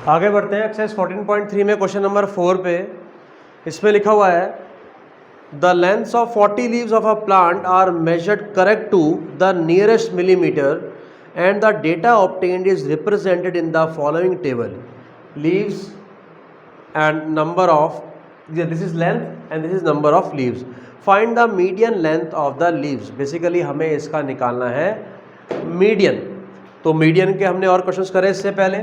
आगे बढ़ते हैं एक्सरसाइज 14.3 में क्वेश्चन नंबर 4 पे। इसमें लिखा हुआ है the lengths of 40 leaves of a plant are measured correct to the nearest millimetre and the data obtained is represented in the following table. Leaves and number of, this is length and this is number of leaves. Find the median length of the leaves. Basically हमें इसका निकालना है median. तो median के हमने और questions करे इससे पहले।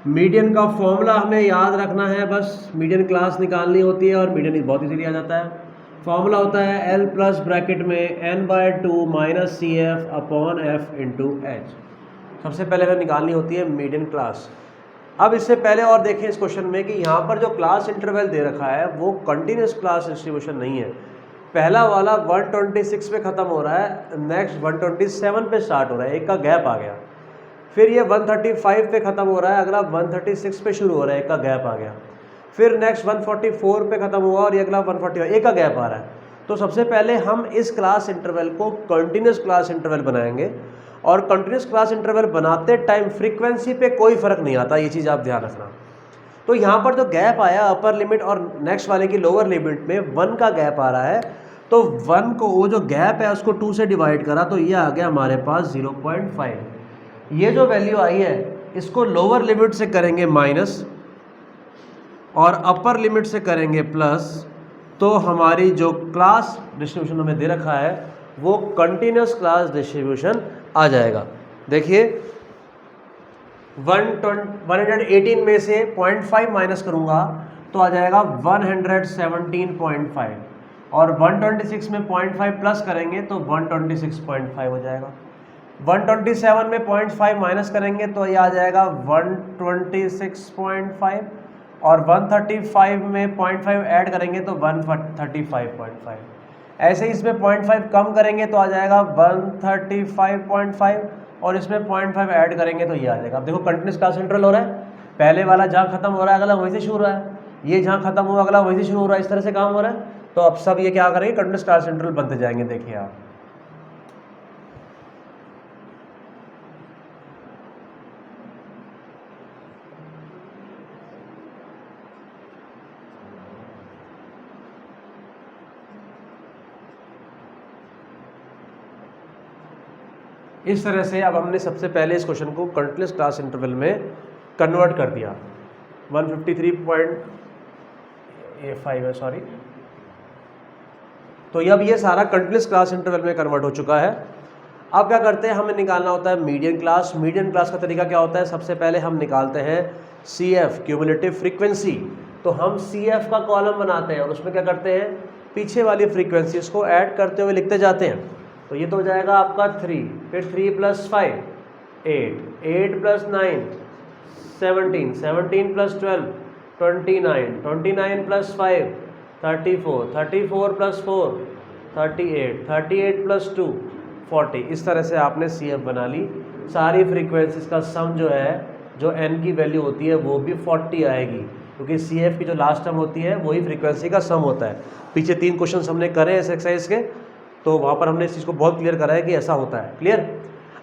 मीडियन का फॉर्मूला हमें याद रखना है, बस मीडियन क्लास निकालनी होती है और मीडियन बहुत इजीली आ जाता है। फॉर्मूला होता है L प्लस ब्रैकेट में n/2 minus C F upon F into H. सबसे पहले हमें निकालनी होती है मीडियन क्लास। अब इससे पहले और देखें इस क्वेश्चन में कि यहाँ पर जो क्लास इंटरवल दे रखा है वो कंटिन्यूस क्लास डिस्ट्रीब्यूशन नहीं है। पहला वाला 126 पे ख़त्म हो रहा है, नेक्स्ट 127 पे स्टार्ट हो रहा है, एक का गैप आ गया। फिर ये 135 पे ख़त्म हो रहा है, अगला 136 पे शुरू हो रहा है, एक का गैप आ गया। फिर नेक्स्ट 144 पे ख़त्म हुआ और ये अगला 141, एक का गैप आ रहा है। तो सबसे पहले हम इस क्लास इंटरवल को कंटिन्यूस क्लास इंटरवल बनाएंगे और कंटिन्यूस क्लास इंटरवल बनाते टाइम फ्रीक्वेंसी पे कोई फ़र्क नहीं आता, ये चीज़ आप ध्यान रखना। तो यहाँ पर जो गैप आया अपर लिमिट और नेक्स्ट वाले की लोअर लिमिट में 1 का गैप आ रहा है, तो 1 को वो जो गैप है उसको 2 से डिवाइड करा तो ये आ गया हमारे पास 0.5। ये जो वैल्यू आई है इसको लोअर लिमिट से करेंगे माइनस और अपर लिमिट से करेंगे प्लस, तो हमारी जो क्लास डिस्ट्रीब्यूशन हमें दे रखा है वो कंटिन्यूस क्लास डिस्ट्रीब्यूशन आ जाएगा। देखिए 118 में से 0.5 माइनस करूंगा तो आ जाएगा 117.5 और 126 में 0.5 प्लस करेंगे तो 126.5 हो जाएगा। 127 में 0.5 माइनस करेंगे तो ये आ जाएगा 126.5 और 135 में 0.5 ऐड करेंगे तो 135.5। ऐसे ही इसमें 0.5 कम करेंगे तो आ जाएगा 135.5 और इसमें 0.5 ऐड करेंगे तो ये आ जाएगा। अब देखो कंटिन्यूस क्लास इंटरवल हो रहा है, पहले वाला जहाँ खत्म हो रहा है अगला वहीं से शुरू हो रहा है, ये जहाँ खत्म हुआ अगला वहीं से शुरू हो रहा है, इस तरह से काम हो रहा है। तो अब सब ये क्या करेंगे, कंटिन्यूस क्लास इंटरवल बनते जाएंगे। देखिए आप इस तरह से अब हमने सबसे पहले इस क्वेश्चन को कंटिन्यूस क्लास इंटरवल में कन्वर्ट कर दिया। 153.5 है, सॉरी। तो अब ये सारा कंटिन्यूस क्लास इंटरवल में कन्वर्ट हो चुका है। अब क्या करते हैं, हमें निकालना होता है मीडियन क्लास। मीडियन क्लास का तरीका क्या होता है, सबसे पहले हम निकालते हैं CF क्यूमुलेटिव फ्रीक्वेंसी। तो हम CF का कॉलम बनाते हैं और उसमें क्या करते हैं, पीछे वाली फ्रीक्वेंसीज को ऐड करते हुए लिखते जाते हैं। तो ये तो हो जाएगा आपका 3, फिर 3 + 5 8, 8 + 9 17, 17 + 12 29, 29 + 5 34, 34 + 4 38, 38 + 2 40। इस तरह से आपने CF बना ली। सारी फ्रीक्वेंसीज का सम जो है, जो n की वैल्यू होती है वो भी 40 आएगी, क्योंकि CF की जो लास्ट टर्म होती है वही फ्रीक्वेंसी का सम होता है। पीछे 3 क्वेश्चन हमने करे इस एक्सरसाइज के, तो वहाँ पर हमने इस चीज़ को बहुत क्लियर करा है कि ऐसा होता है। क्लियर।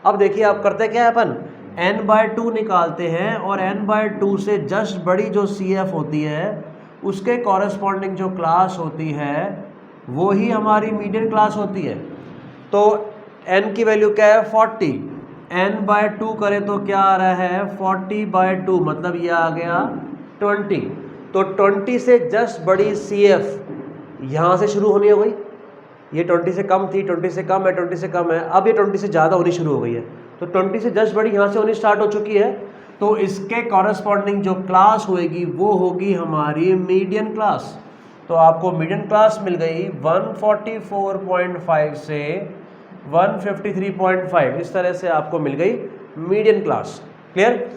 अब देखिए आप करते क्या है, अपन n/2 निकालते हैं और n/2 से जस्ट बड़ी जो CF होती है उसके कॉरेस्पॉन्डिंग जो क्लास होती है वो ही हमारी मीडियन क्लास होती है। तो n की वैल्यू क्या है, 40। n/2 करें तो क्या आ रहा है, 40/2, मतलब ये आ गया 20। तो 20 से जस्ट बड़ी CF यहाँ से शुरू होनी है भाई। ये 20 से कम थी, 20 से कम है, 20 से कम है, अब ये 20 से ज़्यादा होनी शुरू हो गई है। तो 20 से जस्ट बड़ी यहाँ से होनी स्टार्ट हो चुकी है। तो इसके कॉरेस्पॉन्डिंग जो क्लास होएगी वो होगी हमारी मीडियन क्लास। तो आपको मीडियन क्लास मिल गई 144.5 से 153.5, इस तरह से आपको मिल गई मीडियन क्लास। क्लियर।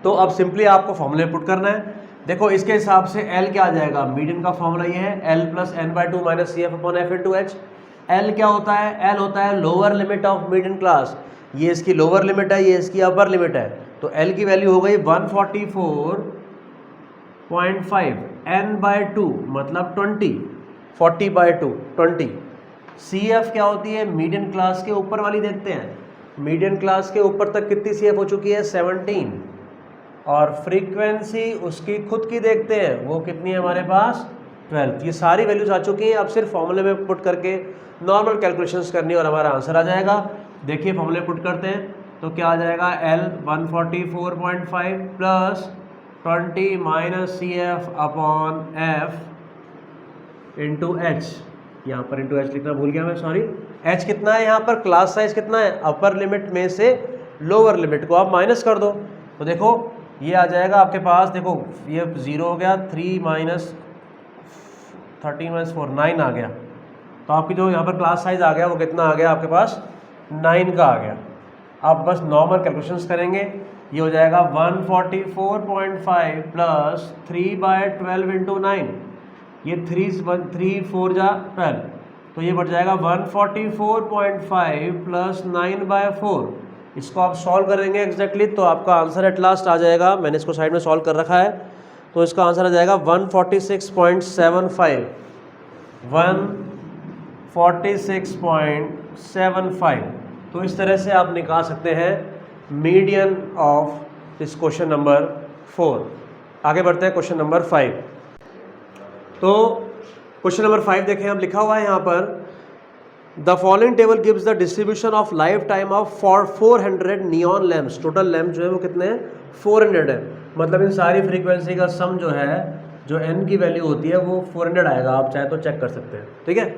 तो अब सिंपली आपको फॉर्मूले पुट करना है। देखो इसके हिसाब से L क्या आ जाएगा, मीडियन का फॉर्मूला ये है L + n/2 minus CF upon F into H। L क्या होता है, L होता है lower limit of median class. ये इसकी लोअर लिमिट है, ये इसकी अपर लिमिट है। तो L की वैल्यू हो गई 144.5 n/2 मतलब 20, 40/2 20। CF क्या होती है, मीडियन क्लास के ऊपर वाली देखते हैं। मीडियन क्लास के ऊपर तक कितनी CF हो चुकी है, 17। और फ्रीक्वेंसी उसकी खुद की देखते हैं, वो कितनी है हमारे पास 12। ये सारी वैल्यूज आ चुकी हैं, अब सिर्फ फॉर्मूले में पुट करके नॉर्मल कैलकुलेशंस करनी और हमारा आंसर आ जाएगा। देखिए फॉर्मूले पुट करते हैं तो क्या आ जाएगा, L 144.5 plus 20 minus CF upon F into H. यहाँ पर इंटू एच लिखना भूल गया मैं, सॉरी। एच कितना है यहाँ पर, क्लास साइज कितना है, अपर लिमिट में से लोअर लिमिट को आप माइनस कर दो तो देखो ये आ जाएगा आपके पास, देखो ये 0 हो गया, 3 माइनस 13 माइनस 4 9 आ गया। तो आपकी जो यहाँ पर क्लास साइज आ गया वो कितना आ गया आपके पास, 9 का आ गया। आप बस नॉर्मल कैलकुलेशंस करेंगे, ये हो जाएगा 144.5 प्लस 3/12 इंटू 9, ये 3 4 जा 12, तो ये बढ़ जाएगा 144.5 प्लस 9/4। इसको आप सॉल्व करेंगे एग्जैक्टली तो आपका आंसर एट लास्ट आ जाएगा। मैंने इसको साइड में सॉल्व कर रखा है, तो इसका आंसर आ जाएगा 146.75 146.75। तो इस तरह से आप निकाल सकते हैं median of this question number 4। आगे बढ़ते हैं क्वेश्चन नंबर 5। तो क्वेश्चन नंबर 5 देखें, अब लिखा हुआ है यहाँ पर the following table gives the distribution of life time of 400 neon lamps. Total lamp जो है वो कितने हैं, 400 है। मतलब इन सारी फ्रीक्वेंसी का सम जो है, जो n की वैल्यू होती है वो 400 आएगा, आप चाहे तो चेक कर सकते हैं, ठीक है।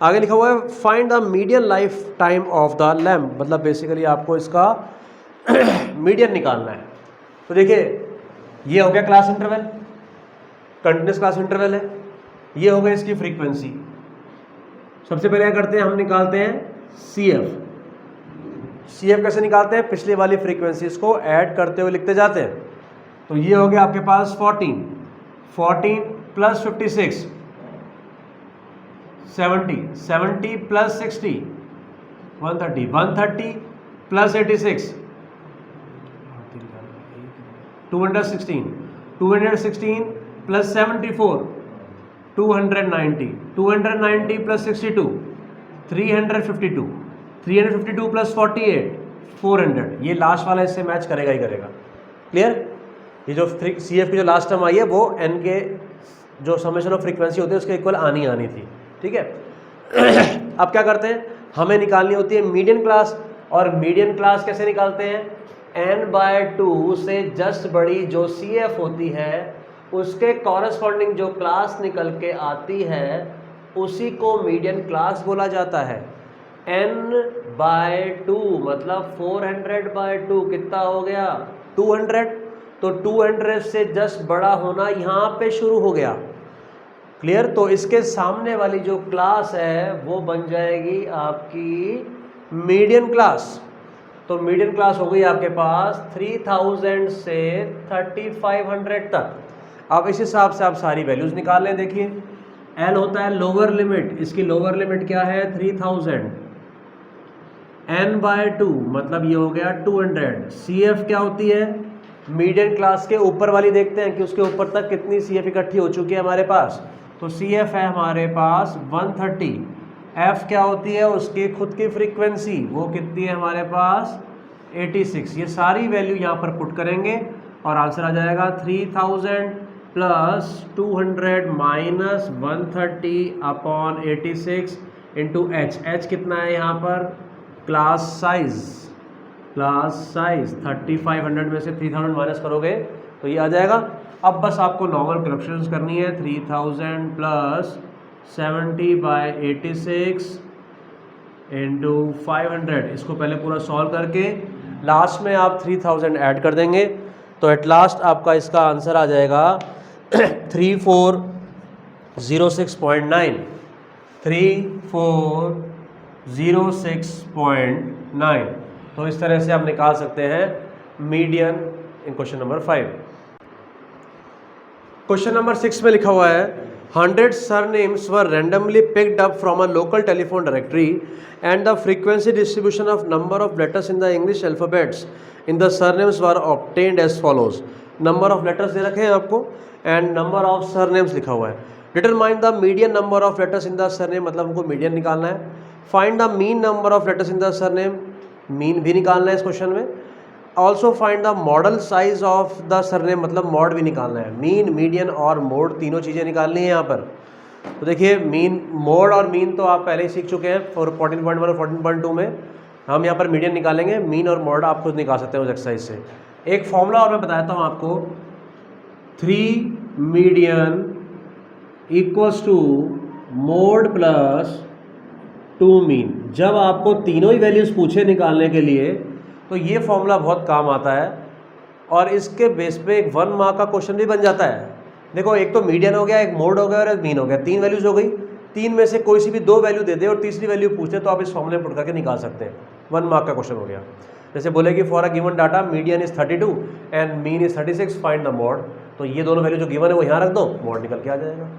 आगे लिखा हुआ है find the median life time of the lamp, मतलब बेसिकली आपको इसका मीडियन निकालना है। तो देखिए ये हो गया class interval, continuous class interval है, ये हो गई इसकी फ्रीक्वेंसी। सबसे पहले क्या करते हैं, हम निकालते हैं CF। CF कैसे निकालते हैं, पिछली वाली फ्रीक्वेंसीज को ऐड करते हुए लिखते जाते हैं। तो ये हो गया आपके पास 14 plus 56 70 plus 60 130 plus 86 216 plus 74 290 plus 62 352 plus 48 400। ये लास्ट वाला इससे मैच करेगा ही करेगा। क्लियर, ये जो CF की जो लास्ट टर्म आई है वो n के जो समेशन ऑफ फ्रीक्वेंसी होती है उसके इक्वल आनी थी, ठीक है। अब क्या करते हैं, हमें निकालनी होती है मीडियन क्लास, और मीडियन क्लास कैसे निकालते हैं, n/2 से जस्ट बड़ी जो CF होती है उसके कॉरस्पॉन्डिंग जो क्लास निकल के आती है उसी को मीडियन क्लास बोला जाता है। n/2 मतलब 400/2 कितना हो गया, 200। तो 200 से जस्ट बड़ा होना यहाँ पे शुरू हो गया। क्लियर, तो इसके सामने वाली जो क्लास है वो बन जाएगी आपकी मीडियन क्लास। तो मीडियन क्लास हो गई आपके पास 3000 से 3500 तक। अब इस हिसाब से आप सारी वैल्यूज निकाल लें। देखिए L होता है लोअर लिमिट, इसकी लोअर लिमिट क्या है 3000, n/2 मतलब ये हो गया 200। CF क्या होती है, मीडियन क्लास के ऊपर वाली देखते हैं कि उसके ऊपर तक कितनी CF इकट्ठी हो चुकी है हमारे पास। तो CF है हमारे पास 130। F क्या होती है, उसकी खुद की फ्रीक्वेंसी वो कितनी है हमारे पास 86। ये सारी वैल्यू यहाँ पर पुट करेंगे और आंसर आ जाएगा 3000 plus 200 minus 130 upon 86 into H कितना है यहाँ पर, क्लास साइज 3500 में से 3000 माइनस करोगे तो ये आ जाएगा। अब बस आपको नॉर्मल कैलकुलेशंस करनी है, 3000 प्लस 70/86 इंटू 500, इसको पहले पूरा सॉल्व करके लास्ट में आप 3000 ऐड कर देंगे तो एट लास्ट आपका इसका आंसर आ जाएगा 3406.9 3406.9। तो इस तरह से आप निकाल सकते हैं मीडियन इन क्वेश्चन नंबर 5। क्वेश्चन नंबर 6 में लिखा हुआ है 100 surnames were randomly picked up from a local telephone directory and the frequency distribution of number of letters in the English alphabets in the surnames were obtained as follows। Number of letters दे रखे हैं आपको and number of surnames लिखा हुआ है। Determine the median number of letters in the surname, मतलब हमको median निकालना है। Find the mean number of letters in the surname, mean भी निकालना है इस क्वेश्चन में। Also find the model size of the surname, मतलब मॉड भी निकालना है, मीन मीडियन और मोड तीनों चीज़ें निकालनी है यहाँ पर। तो देखिए मीन, मोड और मीन तो आप पहले ही सीख चुके हैं 14.1 और 14.2 में। हम यहाँ पर मीडियन निकालेंगे, मीन और मोड आप खुद निकाल सकते हैं उस एक्सरसाइज से। एक फॉर्मूला और मैं बताता हूँ आपको, 3 median equals to mode plus 2 mean. जब आपको तीनों ही वैल्यूज़ पूछे निकालने के लिए तो ये फॉर्मूला बहुत काम आता है, और इसके बेस पे एक 1 मार्क का क्वेश्चन भी बन जाता है। देखो एक तो मीडियन हो गया, एक मोड हो गया और एक मीन हो गया, 3 वैल्यूज़ हो गई। 3 में से कोई सी भी 2 वैल्यू दे दे और तीसरी वैल्यू पूछे तो आप इस फॉर्मूले में पुट करके निकाल सकते हैं, 1 मार्क का क्वेश्चन हो गया। जैसे बोले कि for a given data median is 32 and mean is 36, find the mode, तो ये दोनों वैल्यू जो गिवन है वो यहाँ रख दो, मोड निकल के आ जाएगा।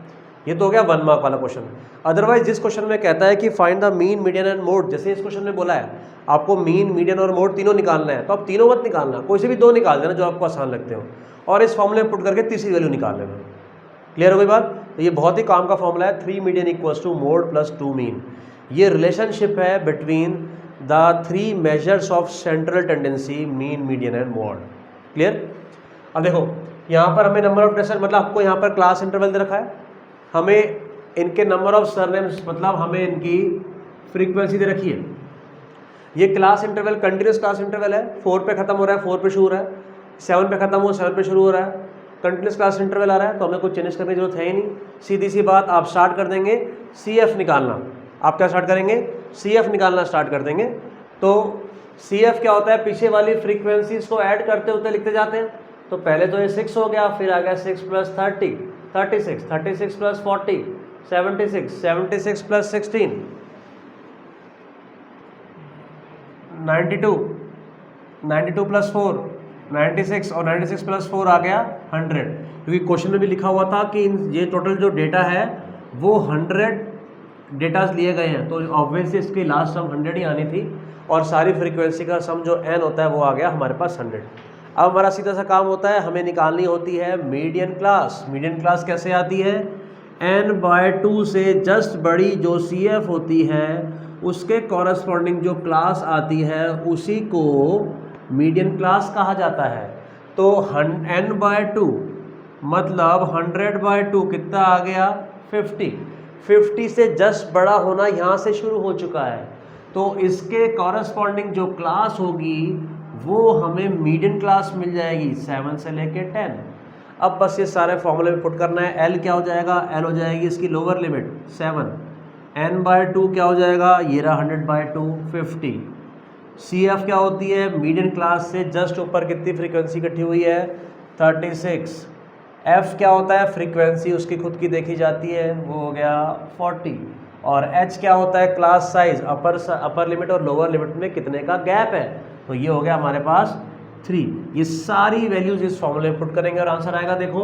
ये तो हो गया 1 मार्क वाला क्वेश्चन। अदरवाइज जिस क्वेश्चन में कहता है कि find the mean median and mode, जैसे इस क्वेश्चन में बोला है आपको मीन मीडियन और मोड तीनों निकालना है, तो आप तीनों मत निकालना, कोई से भी 2 निकाल देना जो आपको आसान लगते हो, और इस फॉर्मूले में पुट करके तीसरी वैल्यू निकाल लेना। क्लियर हो गई बात? तो ये बहुत ही काम का फॉर्मूला है, 3 median equals to mode plus 2 mean. ये रिलेशनशिप है between the 3 measures of central tendency, mean median and mode. Clear? अब देखो यहाँ पर हमें नंबर ऑफ टेस्ट, मतलब आपको यहाँ पर क्लास इंटरवल दे रखा है, हमें इनके नंबर ऑफ सरनेम्स, मतलब हमें इनकी फ्रीक्वेंसी दे रखी है। ये class interval continuous class interval है, 4 पे खत्म हो रहा है, 4 पे शुरू हो रहा है, 7 पे खत्म हो 7 पे शुरू हो रहा है, कंटिन्यूस क्लास इंटरवल आ रहा है, तो हमें कुछ चेंज करने की जरूरत है ही नहीं। सीधी सी बात, आप स्टार्ट कर देंगे CF निकालना। आप क्या स्टार्ट करेंगे? CF निकालना स्टार्ट कर देंगे। तो CF क्या होता है? पीछे वाली फ्रीक्वेंसीज को ऐड करते होते लिखते जाते हैं। तो पहले तो ये 6 हो गया, फिर आ गया 6 + 30 36, 36 + 40 76, 76 + 16 92, 92 + 4 96, और 96 + 4 आ गया 100, क्योंकि क्वेश्चन में भी लिखा हुआ था कि ये टोटल जो डेटा है वो 100 डेटास लिए गए हैं, तो ऑब्वियसली इसकी लास्ट सम 100 ही आनी थी, और सारी फ्रीक्वेंसी का सम जो n होता है वो आ गया हमारे पास 100। अब हमारा सीधा सा काम होता है, हमें निकालनी होती है मीडियन क्लास। मीडियन क्लास कैसे आती है? n/2 से जस्ट बड़ी जो CF होती है उसके कॉरस्पॉन्डिंग जो क्लास आती है उसी को मीडियन क्लास कहा जाता है। तो n/2 मतलब 100/2 कितना आ गया? 50। 50 से जस्ट बड़ा होना यहाँ से शुरू हो चुका है, तो इसके कॉरस्पॉन्डिंग जो क्लास होगी वो हमें मीडियन क्लास मिल जाएगी 7 से लेके 10। अब बस ये सारे फॉर्मूले में पुट करना है। L क्या हो जाएगा? L हो जाएगी इसकी लोअर लिमिट 7, n/2 क्या हो जाएगा? ये रहा 100/2 50। CF क्या होती है? मीडियन क्लास से जस्ट ऊपर कितनी फ्रीक्वेंसी इकट्ठी हुई है? 36। F क्या होता है? फ्रीक्वेंसी उसकी खुद की देखी जाती है, वो हो गया 40। और H क्या होता है? क्लास साइज, अपर लिमिट और लोअर लिमिट में कितने का गैप है, तो ये हो गया हमारे पास 3। ये सारी वैल्यूज इस फॉर्मूले में पुट करेंगे और आंसर आएगा। देखो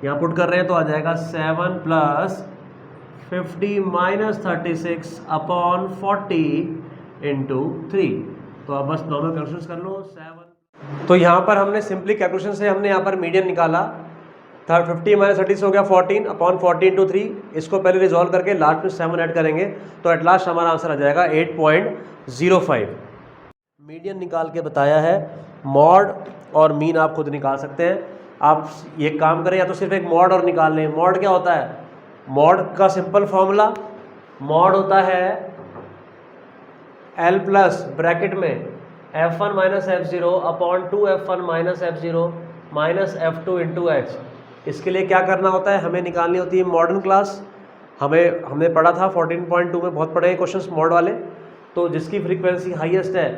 यहाँ पुट कर रहे हैं तो आ जाएगा 7 + 50 - 36 अपॉन 40 × 3। तो अब बस नॉर्मल कैलकुलेशन कर लो 7। तो यहाँ पर हमने सिंपली कैलकुलेशन से हमने यहाँ पर मीडियन निकाला, 50 - 36 हो गया 14 अपॉन 40 × 3। इसको पहले रिजॉल्व करके लास्ट में 7 ऐड करेंगे तो एट लास्ट हमारा आंसर आ जाएगा 8.05। मीडियन निकाल के बताया है, मॉड और मीन आप खुद निकाल सकते हैं। आप ये काम करें या तो सिर्फ एक मॉड और निकाल लें। मॉड क्या होता है? मॉड का सिंपल फॉर्मूला, मॉड होता है L प्लस ब्रैकेट में f1 - f0 upon 2f1 - f0 minus f2 × h। इसके लिए क्या करना होता है? हमें निकालनी होती है मॉडर्न क्लास। हमने पढ़ा था 14.2 में, बहुत पढ़े हैं क्वेश्चंस मॉड वाले। तो जिसकी फ्रीक्वेंसी हाईएस्ट है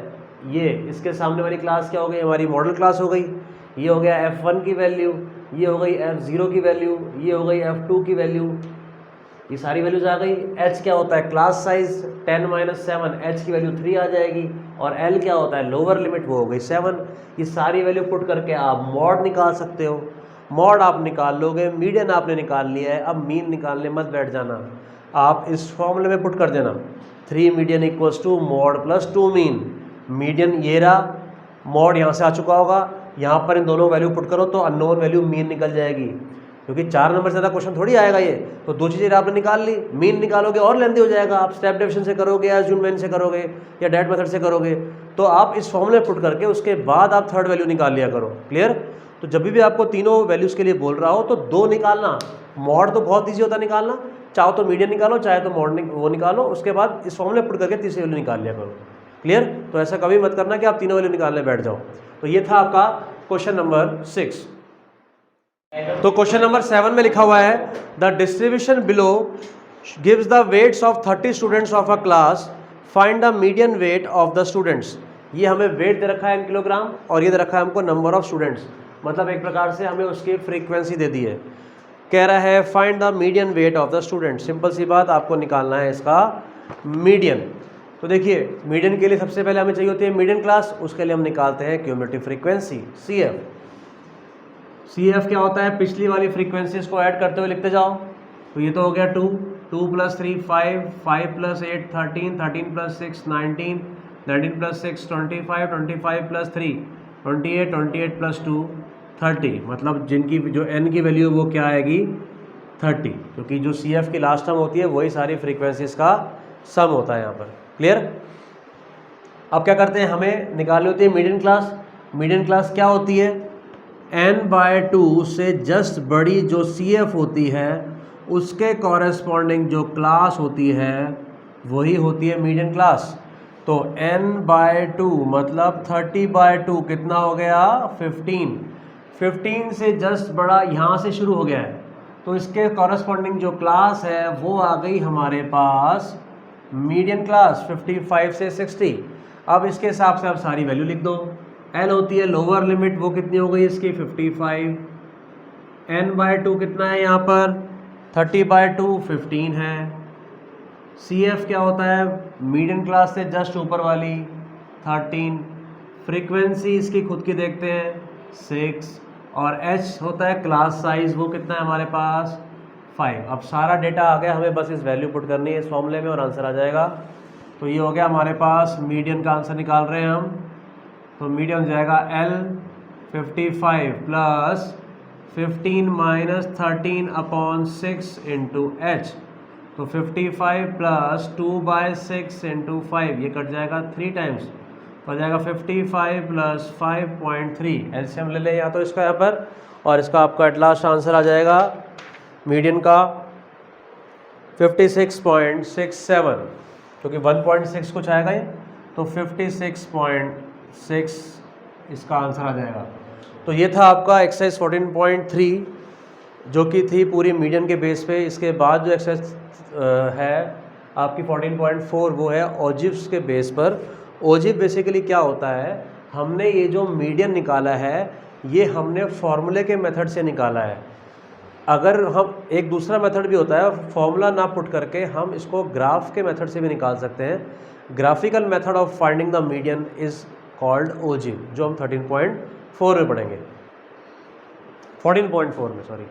ये, इसके सामने वाली क्लास क्या हो गई? हमारी मॉडल क्लास हो गई। ये हो गया f1 की वैल्यू, ये हो गई f0 की वैल्यू, ये हो गई f2 की वैल्यू, ये सारी वैल्यूज आ गई। h क्या होता है? क्लास साइज 10 - 7, h की वैल्यू 3 आ जाएगी। और l क्या होता है? लोअर लिमिट, वो हो गई 7। ये सारी वैल्यू पुट करके आप मॉड निकाल सकते हो। मॉड आप निकाल लोगे, मीडियन आपने निकाल लिया है, अब मीन निकालने मत बैठ जाना, आप इस फॉर्मूले में पुट कर देना 3 median equals to mode plus 2 mean. Median ये रहा, मॉड यहाँ से आ चुका होगा, यहाँ पर इन दोनों वैल्यू पुट करो तो अननोन वैल्यू मीन निकल जाएगी। क्योंकि 4 नंबर से ज़्यादा क्वेश्चन थोड़ी आएगा ये, तो 2 चीज़ें आपने निकाल ली, मीन निकालोगे और लेंथी हो जाएगा। आप स्टेप डिविजन से करोगे या यूनियन से करोगे या डायरेक्ट मेथड से करोगे, तो आप इस फॉर्मूले पुट करके उसके बाद आप थर्ड वैल्यू निकाल लिया करो। क्लियर? तो जब भी आपको तीनों वैल्यूज़ के लिए बोल रहा हो तो 2 निकालना। मॉड तो बहुत ईजी होता है निकालना, चाहो तो मीडियन निकालो, चाहे तो मॉड वो निकालो, उसके बाद इस फॉर्मूले पुट करके तीसरी वैल्यू निकाल लिया करो। क्लियर? तो ऐसा कभी मत करना कि आप तीनों वैल्यू निकालने बैठ जाओ। तो ये था आपका क्वेश्चन नंबर 6। तो क्वेश्चन नंबर 7 में लिखा हुआ है the distribution below gives the weights of 30 students of a class, find the median weight of the students. ये हमें वेट दे रखा है इन किलोग्राम और ये दे रखा है हमको नंबर ऑफ स्टूडेंट्स, मतलब एक प्रकार से हमें उसकी फ्रीक्वेंसी दे दी है। कह रहा है find the median weight of the student. Simple सी बात, आपको निकालना है इसका मीडियन। तो देखिए मीडियन के लिए सबसे पहले हमें चाहिए होती है मीडियन क्लास, उसके लिए हम निकालते हैं क्यूमुलेटिव फ्रीक्वेंसी CF। CF क्या होता है? पिछली वाली फ्रीक्वेंसीज को ऐड करते हुए लिखते जाओ। तो ये तो हो गया 2, 2 + 3 5, 5 + 8 13, 13 + 6 19, 19 + 6 25, 25 + 3 28, 28 + 2 30, मतलब जिनकी जो n की वैल्यू वो क्या आएगी 30, क्योंकि जो CF की लास्ट टर्म होती है वही सारी फ्रीक्वेंसीज का सम होता है यहाँ पर। क्लियर? अब क्या करते हैं, हमें निकालनी होती है मीडियन क्लास। मीडियन क्लास क्या होती है? n/2 से जस्ट बड़ी जो CF होती है उसके कॉरेस्पॉन्डिंग जो क्लास होती है वही होती है मीडियन क्लास। तो n/2 मतलब 30/2 कितना हो गया 15। 15 से जस्ट बड़ा यहाँ से शुरू हो गया है, तो इसके कॉरेस्पॉन्डिंग जो क्लास है वो आ गई हमारे पास मीडियन क्लास 55 से 60। अब इसके हिसाब से आप सारी वैल्यू लिख दो। L होती है लोअर लिमिट, वो कितनी हो गई इसकी 55। n/2 कितना है यहाँ पर 30/2 15 है। CF क्या होता है? मीडियन क्लास से जस्ट ऊपर वाली 13। फ्रीक्वेंसी इसकी खुद की देखते हैं 6, और H होता है क्लास साइज, वो कितना है हमारे पास 5। अब सारा डेटा आ गया, हमें बस इस वैल्यू पुट करनी है इस फॉर्मूले में और आंसर आ जाएगा। तो ये हो गया हमारे पास मीडियन का आंसर निकाल रहे हैं हम। तो मीडियन हो जाएगा L 55 + 15 - 13/6 × H। तो 55 + 2/6 × 5, ये कट जाएगा 3 टाइम्स, हो जाएगा 55 + 5.3। एलसीएम ले लें या तो इसका यहाँ पर, और इसका आपका एट लास्ट आंसर आ जाएगा मीडियन का 56.67, क्योंकि 1.6 कुछ आएगा ये, तो 56.6 इसका आंसर आ जाएगा। तो ये था आपका एक्सरसाइज 14.3 जो कि थी पूरी मीडियन के बेस पे। इसके बाद जो एक्सरसाइज है आपकी 14.4 वो है ओजिव्स के बेस पर। ओजिव बेसिकली क्या होता है, हमने ये जो मीडियन निकाला है ये हमने फॉर्मूले के मेथड से निकाला है। अगर हम एक दूसरा मेथड भी होता है, फॉर्मूला ना पुट करके हम इसको ग्राफ के मेथड से भी निकाल सकते हैं। Graphical method of finding the median is called ogive, जो हम 13.4 में पढ़ेंगे, 14.4 में सॉरी।